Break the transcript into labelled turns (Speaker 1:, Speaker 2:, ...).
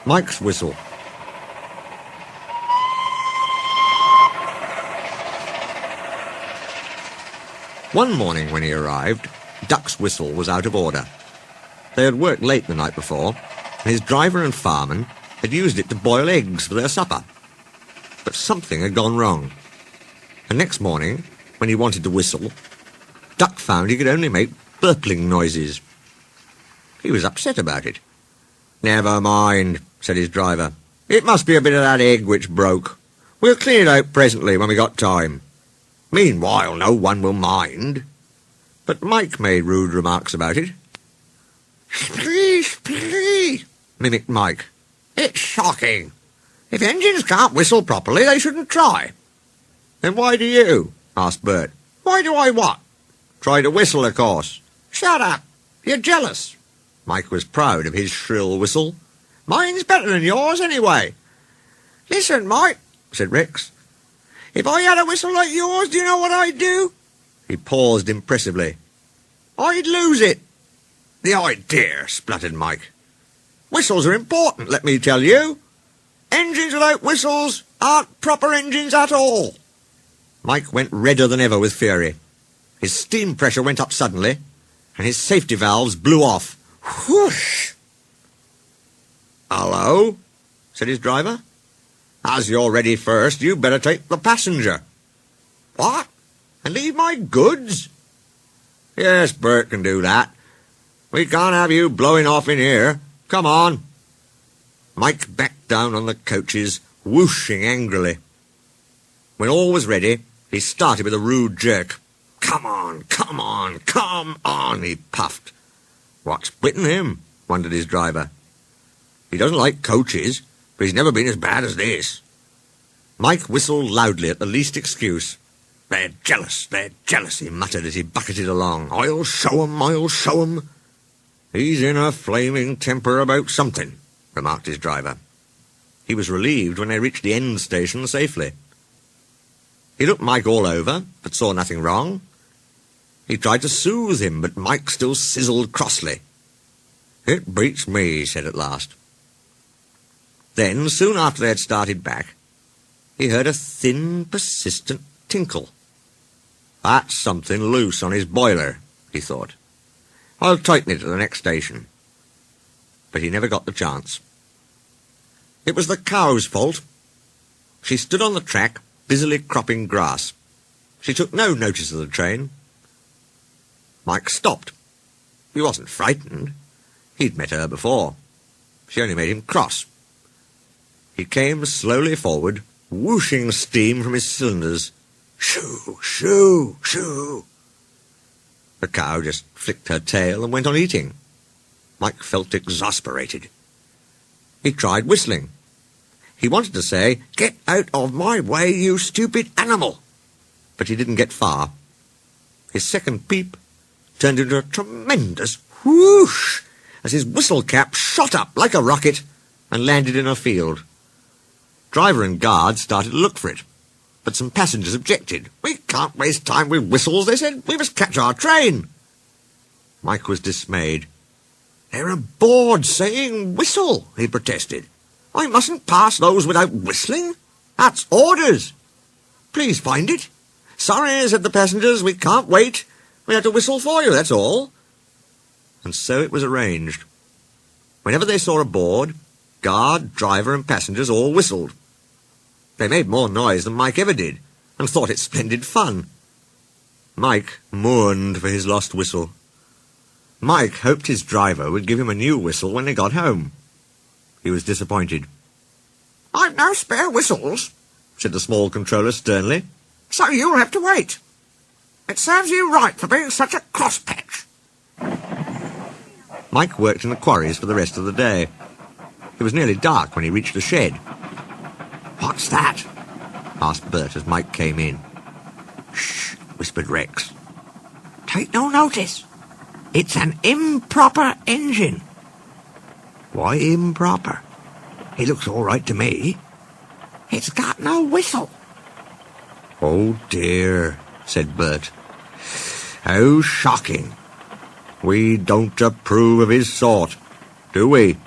Speaker 1: Mike's whistle. One morning when he arrived, Duck's whistle was out of order. They had worked late the night before, and his driver and fireman had used it to boil eggs for their supper. But something had gone wrong. And next morning, when he wanted to whistle, Duck found he could only make burpling noises. He was upset about it. "Never mind," said his driver. "It must be a bit of that egg which broke. We'll clean it out presently when we got time. Meanwhile, no one will mind." But Mike made rude remarks about it. "Please," mimicked Mike. "It's shocking. If engines can't whistle properly, they shouldn't try." "Then why do you?" asked Bert. "Why do I what?" "Try to whistle, of course." "Shut up. You're jealous." Mike was proud of his shrill whistle. "Mine's better than yours, anyway." "Listen, Mike," said Rex. "If I had a whistle like yours, do you know what I'd do?" He paused impressively. "I'd lose it." "The idea," spluttered Mike. "Whistles are important, let me tell you. Engines without whistles aren't proper engines at all." Mike went redder than ever with fury. His steam pressure went up suddenly, and his safety valves blew off. Whoosh! "Hello?" said his driver. "As you're ready first, you'd better take the passenger." "What? And leave my goods?" "Yes, Bert can do that. We can't have you blowing off in here. Come on." Mike backed down on the coaches, whooshing angrily. When all was ready, he started with a rude jerk. "Come on, come on, come on," he puffed. "What's bitten him?" wondered his driver. "He doesn't like coaches, but he's never been as bad as this." Mike whistled loudly at the least excuse. They're jealous, he muttered as he bucketed along. I'll show 'em. "He's in a flaming temper about something," remarked his driver. He was relieved when they reached the end station safely. He looked Mike all over, but saw nothing wrong. He tried to soothe him, but Mike still sizzled crossly. "It beats me," he said at last. Then, soon after they had started back, he heard a thin, persistent tinkle. "That's something loose on his boiler," he thought. "I'll tighten it at the next station." But he never got the chance. It was the cow's fault. She stood on the track, busily cropping grass. She took no notice of the train. Mike stopped. He wasn't frightened. He'd met her before. She only made him cross. He came slowly forward, whooshing steam from his cylinders. Shoo, shoo, shoo. The cow just flicked her tail and went on eating. Mike felt exasperated. He tried whistling. He wanted to say, "Get out of my way, you stupid animal!" But he didn't get far. His second peep turned into a tremendous whoosh as his whistle cap shot up like a rocket and landed in a field. Driver and guard started to look for it, but some passengers objected. "We can't waste time with whistles," they said. "We must catch our train." Mike was dismayed. "There are boards saying whistle," he protested. "I mustn't pass those without whistling. That's orders." "Please find it." "Sorry," said the passengers, "we can't wait. We have to whistle for you, that's all." And so it was arranged. Whenever they saw a board, guard, driver and passengers all whistled. They made more noise than Mike ever did, and thought it splendid fun. Mike mourned for his lost whistle. Mike hoped his driver would give him a new whistle when they got home. He was disappointed. "I've no spare whistles," said the small controller sternly, "so you'll have to wait. It serves you right for being such a crosspatch." Mike worked in the quarries for the rest of the day. It was nearly dark when he reached the shed. "What's that?" asked Bert as Mike came in. "Shh," whispered Rex. "Take no notice. It's an improper engine." "Why improper? It looks all right to me." "It's got no whistle." "Oh dear," said Bert. "How shocking. We don't approve of his sort, do we?"